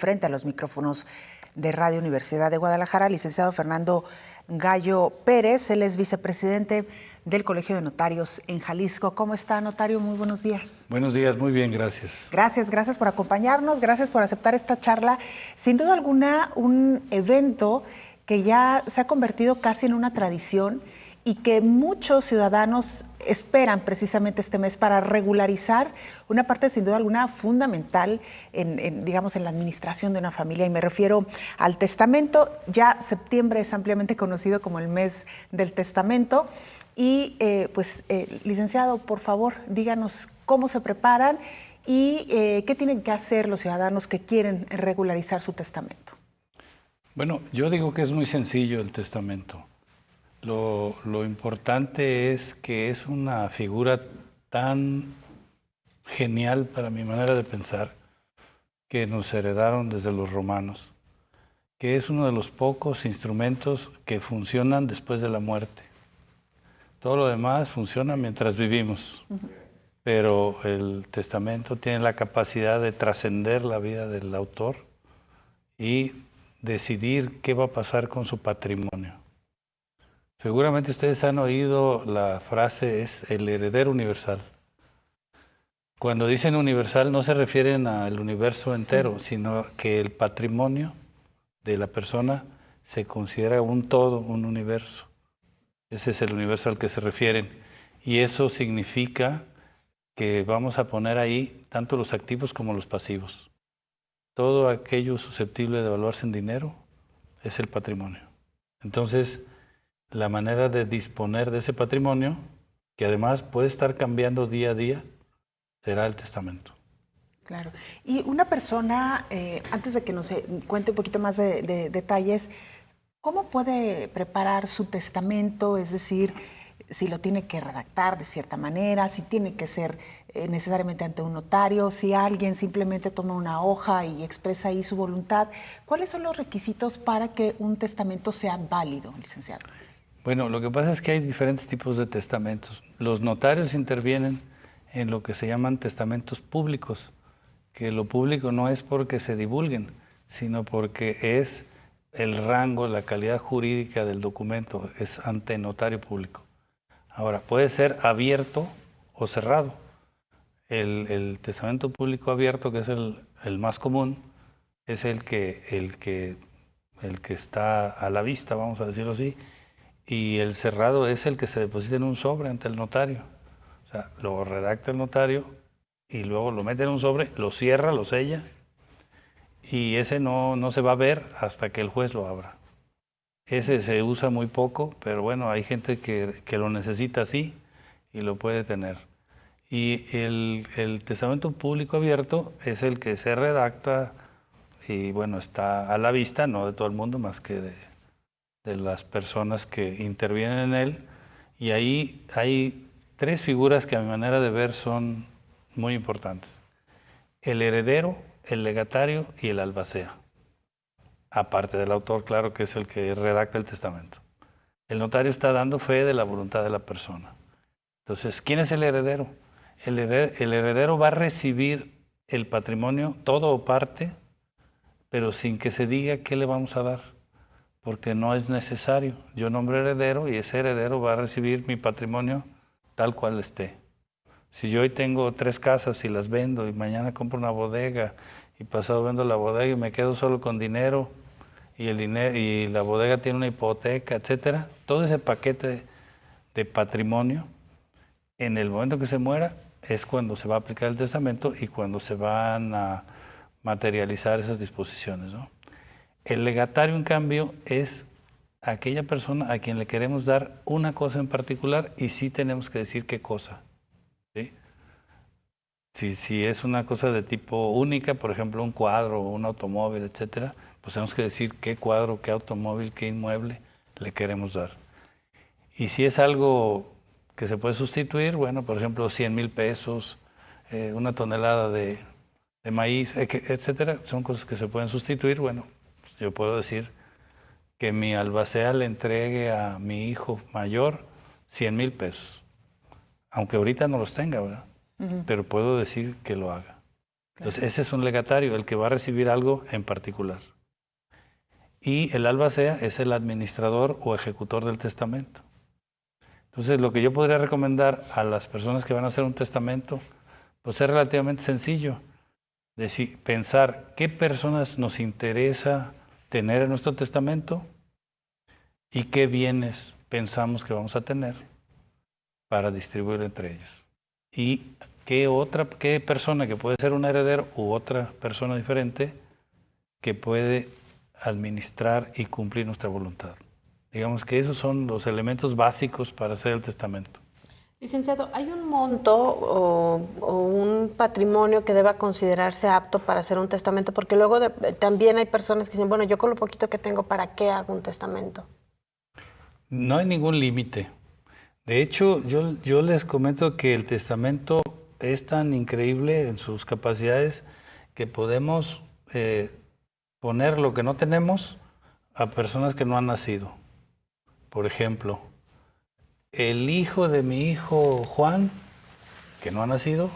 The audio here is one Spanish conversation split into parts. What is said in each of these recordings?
frente a los micrófonos de Radio Universidad de Guadalajara, licenciado Fernando Gallo Pérez. Él es vicepresidente del Colegio de Notarios en Jalisco. ¿Cómo está, notario? Muy buenos días. Buenos días, muy bien, gracias. Gracias por acompañarnos, gracias por aceptar esta charla. Sin duda alguna, un evento que ya se ha convertido casi en una tradición y que muchos ciudadanos esperan precisamente este mes para regularizar una parte sin duda alguna fundamental digamos, en la administración de una familia, y me refiero al testamento. Ya septiembre es ampliamente conocido como el mes del testamento y licenciado, por favor, díganos cómo se preparan y qué tienen que hacer los ciudadanos que quieren regularizar su testamento. Bueno, yo digo que es muy sencillo el testamento. Lo importante es que es una figura tan genial para mi manera de pensar, que nos heredaron desde los romanos, que es uno de los pocos instrumentos que funcionan después de la muerte. Todo lo demás funciona mientras vivimos, pero el testamento tiene la capacidad de trascender la vida del autor y decidir qué va a pasar con su patrimonio. Seguramente ustedes han oído la frase, es el heredero universal. Cuando dicen universal no se refieren al universo entero, sino que el patrimonio de la persona se considera un todo, un universo. Ese es el universo al que se refieren. Y eso significa que vamos a poner ahí tanto los activos como los pasivos. Todo aquello susceptible de evaluarse en dinero es el patrimonio. Entonces, la manera de disponer de ese patrimonio, que además puede estar cambiando día a día, será el testamento. Claro. Y una persona, antes de que nos cuente un poquito más de detalles, ¿cómo puede preparar su testamento? Es decir, si lo tiene que redactar de cierta manera, si tiene que ser necesariamente ante un notario, si alguien simplemente toma una hoja y expresa ahí su voluntad. ¿Cuáles son los requisitos para que un testamento sea válido, licenciado? Bueno, lo que pasa es que hay diferentes tipos de testamentos. Los notarios intervienen en lo que se llaman testamentos públicos, que lo público no es porque se divulguen, sino porque es el rango, la calidad jurídica del documento, es ante notario público. Ahora, puede ser abierto o cerrado. El testamento público abierto, que es el más común, es el que está a la vista, vamos a decirlo así, y el cerrado es el que se deposita en un sobre ante el notario. O sea, lo redacta el notario y luego lo mete en un sobre, lo cierra, lo sella, y ese no se va a ver hasta que el juez lo abra. Ese se usa muy poco, pero bueno, hay gente que lo necesita así y lo puede tener. Y el testamento público abierto es el que se redacta y bueno, está a la vista, no de todo el mundo, más que de las personas que intervienen en él, y ahí hay tres figuras que a mi manera de ver son muy importantes: el heredero, el legatario y el albacea, aparte del autor, claro, que es el que redacta el testamento. El notario está dando fe de la voluntad de la persona. Entonces, ¿quién es el heredero? El heredero va a recibir el patrimonio, todo o parte, pero sin que se diga qué le vamos a dar, porque no es necesario. Yo nombro heredero y ese heredero va a recibir mi patrimonio tal cual esté. Si yo hoy tengo 3 casas y las vendo y mañana compro una bodega y pasado vendo la bodega y me quedo solo con dinero y el dinero y la bodega tiene una hipoteca, etcétera, todo ese paquete de patrimonio, en el momento que se muera es cuando se va a aplicar el testamento y cuando se van a materializar esas disposiciones, ¿no? El legatario, en cambio, es aquella persona a quien le queremos dar una cosa en particular y sí tenemos que decir qué cosa, ¿sí? Si es una cosa de tipo única, por ejemplo, un cuadro o un automóvil, etcétera, pues tenemos que decir qué cuadro, qué automóvil, qué inmueble le queremos dar. Y si es algo que se puede sustituir, bueno, por ejemplo, 100,000 pesos, una tonelada de maíz, etcétera, son cosas que se pueden sustituir. Bueno, yo puedo decir que mi albacea le entregue a mi hijo mayor 100,000 pesos, aunque ahorita no los tenga, ¿verdad? Pero puedo decir que lo haga. Entonces, ese es un legatario, el que va a recibir algo en particular. Y el albacea es el administrador o ejecutor del testamento. Entonces, lo que yo podría recomendar a las personas que van a hacer un testamento, pues es relativamente sencillo. Decir, pensar qué personas nos interesa tener en nuestro testamento y qué bienes pensamos que vamos a tener para distribuir entre ellos. Y qué persona que puede ser un heredero u otra persona diferente que puede administrar y cumplir nuestra voluntad. Digamos que esos son los elementos básicos para hacer el testamento. Licenciado, ¿hay un monto o un patrimonio que deba considerarse apto para hacer un testamento? Porque luego también hay personas que dicen, bueno, yo con lo poquito que tengo, ¿para qué hago un testamento? No hay ningún límite. De hecho, yo les comento que el testamento es tan increíble en sus capacidades que podemos poner lo que no tenemos a personas que no han nacido. Por ejemplo, el hijo de mi hijo Juan, que no ha nacido,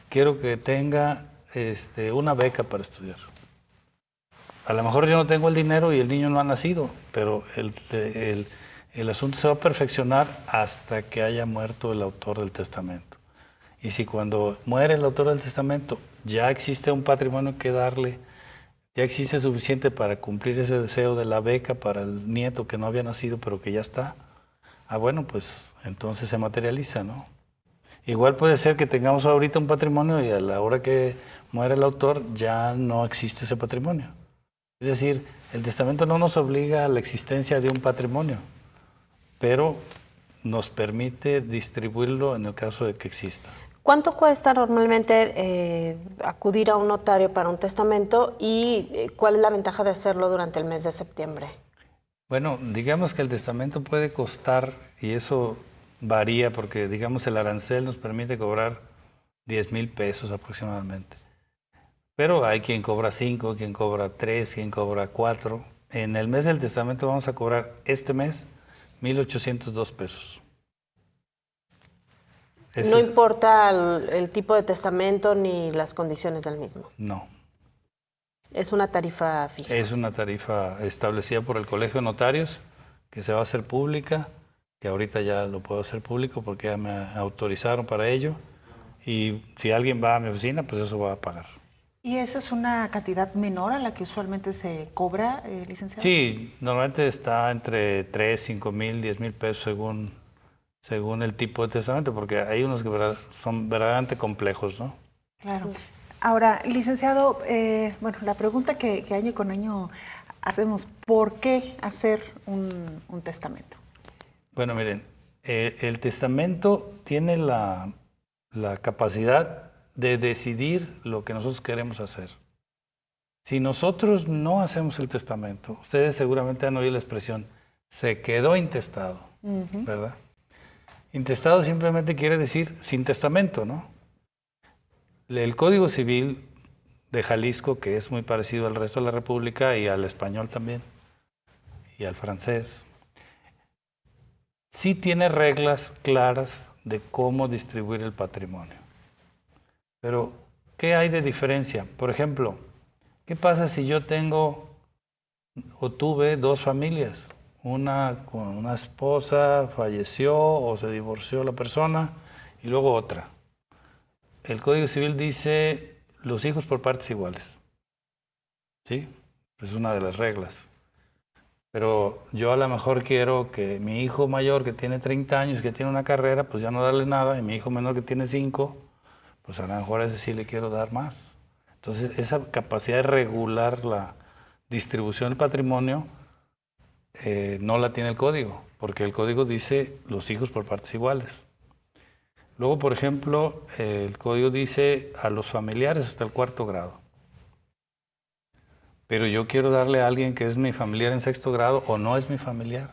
quiero que tenga una beca para estudiar. A lo mejor yo no tengo el dinero y el niño no ha nacido, pero el asunto se va a perfeccionar hasta que haya muerto el autor del testamento. Y si cuando muere el autor del testamento ya existe un patrimonio que darle, ya existe suficiente para cumplir ese deseo de la beca para el nieto que no había nacido pero que ya está, bueno, pues entonces se materializa, ¿no? Igual puede ser que tengamos ahorita un patrimonio y a la hora que muere el autor ya no existe ese patrimonio. Es decir, el testamento no nos obliga a la existencia de un patrimonio, pero nos permite distribuirlo en el caso de que exista. ¿Cuánto cuesta normalmente acudir a un notario para un testamento y cuál es la ventaja de hacerlo durante el mes de septiembre? Bueno, digamos que el testamento puede costar, y eso varía porque, digamos, el arancel nos permite cobrar 10,000 pesos aproximadamente. Pero hay quien cobra 5, quien cobra 3, quien cobra 4. En el mes del testamento vamos a cobrar este mes 1,802 pesos. No importa el tipo de testamento ni las condiciones del mismo. No. Es una tarifa fija. Es una tarifa establecida por el Colegio de Notarios, que se va a hacer pública, que ahorita ya lo puedo hacer público porque ya me autorizaron para ello. Y si alguien va a mi oficina, pues eso va a pagar. ¿Y esa es una cantidad menor a la que usualmente se cobra, licenciado? Sí, normalmente está entre 3, 5,000, 10,000 pesos según el tipo de testamento, porque hay unos que son verdaderamente complejos, ¿no? Claro. Ahora, licenciado, bueno, la pregunta que año con año hacemos, ¿por qué hacer un testamento? Bueno, miren, el testamento tiene la capacidad de decidir lo que nosotros queremos hacer. Si nosotros no hacemos el testamento, ustedes seguramente han oído la expresión, se quedó intestado, ¿verdad? Intestado simplemente quiere decir sin testamento, ¿no? El Código Civil de Jalisco, que es muy parecido al resto de la República y al español también, y al francés, sí tiene reglas claras de cómo distribuir el patrimonio. Pero, ¿qué hay de diferencia? Por ejemplo, ¿qué pasa si yo tengo o tuve dos familias? Una con una esposa, falleció o se divorció la persona, y luego otra. El Código Civil dice los hijos por partes iguales. ¿Sí? Es una de las reglas. Pero yo a lo mejor quiero que mi hijo mayor que tiene 30 años, que tiene una carrera, pues ya no darle nada, y mi hijo menor que tiene 5, pues a lo mejor a ese sí le quiero dar más. Entonces, esa capacidad de regular la distribución del patrimonio no la tiene el código, porque el código dice los hijos por partes iguales. Luego, por ejemplo, el código dice a los familiares hasta el 4º grado. Pero yo quiero darle a alguien que es mi familiar en 6º grado o no es mi familiar.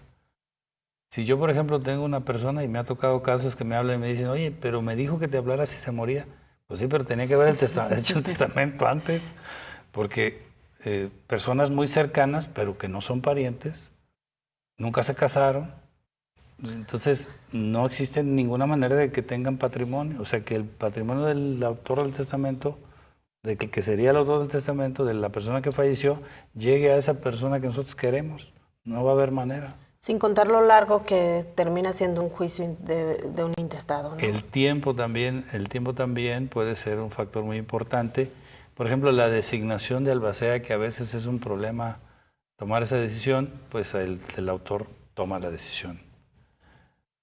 Si yo, por ejemplo, tengo una persona y me ha tocado casos que me hablan y me dicen, oye, pero me dijo que te hablara si se moría. Pues sí, pero tenía que haber hecho el testamento antes, porque personas muy cercanas, pero que no son parientes, nunca se casaron, entonces no existe ninguna manera de que tengan patrimonio. O sea, que el patrimonio del autor del testamento de que sería el autor del testamento de la persona que falleció, llegue a esa persona que nosotros queremos. No va a haber manera. Sin contar lo largo que termina siendo un juicio de un intestado, ¿no? El tiempo también puede ser un factor muy importante. Por ejemplo, la designación de albacea, que a veces es un problema tomar esa decisión, pues el autor toma la decisión.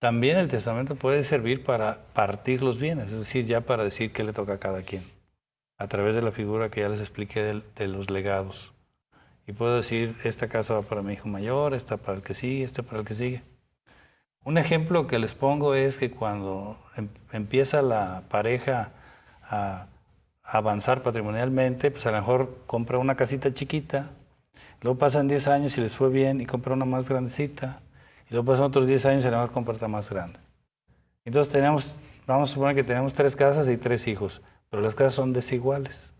También el testamento puede servir para partir los bienes, es decir, ya para decir qué le toca a cada quien, a través de la figura que ya les expliqué de los legados. Y puedo decir, esta casa va para mi hijo mayor, esta para el que sigue, esta para el que sigue. Un ejemplo que les pongo es que cuando empieza la pareja a avanzar patrimonialmente, pues a lo mejor compra una casita chiquita, luego pasan 10 años y les fue bien y compra una más grandecita, y luego pasan otros 10 años y a lo mejor compra otra más grande. Entonces vamos a suponer que tenemos 3 casas y 3 hijos, pero las casas son desiguales.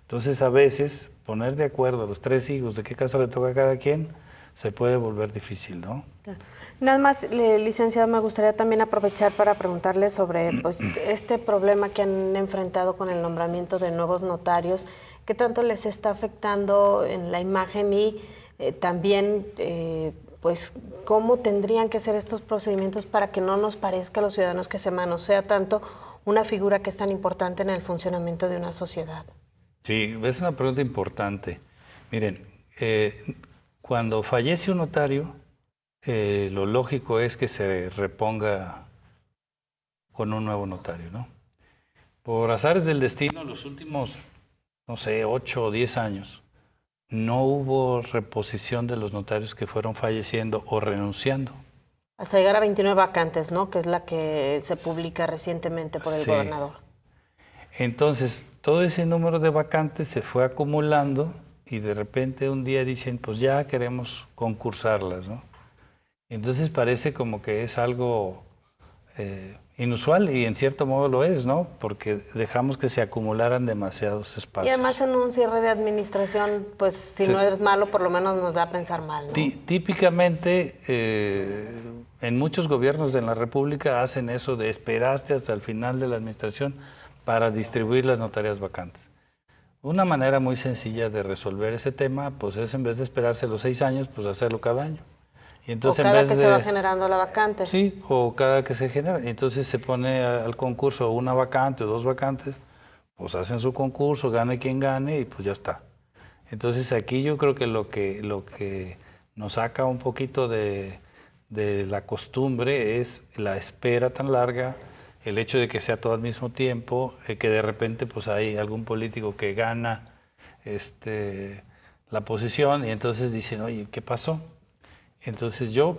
Entonces a veces poner de acuerdo a los 3 hijos de qué casa le toca a cada quien se puede volver difícil, ¿no? Nada más, licenciado, me gustaría también aprovechar para preguntarle sobre pues, este problema que han enfrentado con el nombramiento de nuevos notarios, qué tanto les está afectando en la imagen y también pues cómo tendrían que ser estos procedimientos para que no nos parezca a los ciudadanos que se manosea tanto una figura que es tan importante en el funcionamiento de una sociedad. Sí, es una pregunta importante. Miren, cuando fallece un notario, lo lógico es que se reponga con un nuevo notario, ¿no? Por azares del destino, los últimos, no sé, 8 o 10 años, no hubo reposición de los notarios que fueron falleciendo o renunciando. Hasta llegar a 29 vacantes, ¿no? Que es la que se publica recientemente por el gobernador. Entonces, todo ese número de vacantes se fue acumulando y de repente un día dicen, pues ya queremos concursarlas, ¿no? Entonces parece como que es algo inusual y en cierto modo lo es, ¿no? Porque dejamos que se acumularan demasiados espacios. Y además en un cierre de administración, pues si no eres malo, por lo menos nos da a pensar mal, ¿no? Típicamente, en muchos gobiernos de la República hacen eso de esperaste hasta el final de la administración para distribuir las notarias vacantes. Una manera muy sencilla de resolver ese tema, pues es en vez de esperarse los 6 años, pues hacerlo cada año. Y entonces, o cada que se va generando la vacante. Sí, o cada que se genera. Entonces se pone al concurso una vacante o 2 vacantes, pues hacen su concurso, gane quien gane y pues ya está. Entonces aquí yo creo que lo que nos saca un poquito de la costumbre es la espera tan larga, el hecho de que sea todo al mismo tiempo, que de repente pues hay algún político que gana la posición y entonces dicen, oye, ¿qué pasó? Entonces yo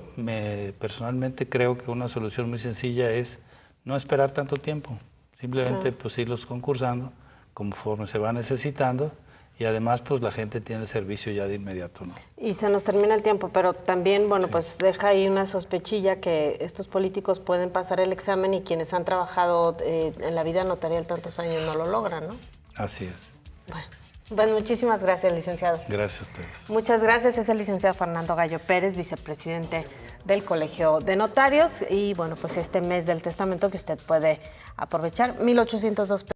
personalmente creo que una solución muy sencilla es no esperar tanto tiempo, simplemente pues irlos concursando conforme se va necesitando y además pues la gente tiene el servicio ya de inmediato, ¿no? Y se nos termina el tiempo, pero también, bueno, pues deja ahí una sospechilla que estos políticos pueden pasar el examen y quienes han trabajado en la vida notarial tantos años no lo logran, ¿no? Así es. Bueno, muchísimas gracias, licenciado. Gracias a ustedes. Muchas gracias. Es el licenciado Fernando Gallo Pérez, vicepresidente del Colegio de Notarios. Y bueno, pues este mes del testamento que usted puede aprovechar, 1,802 pesos.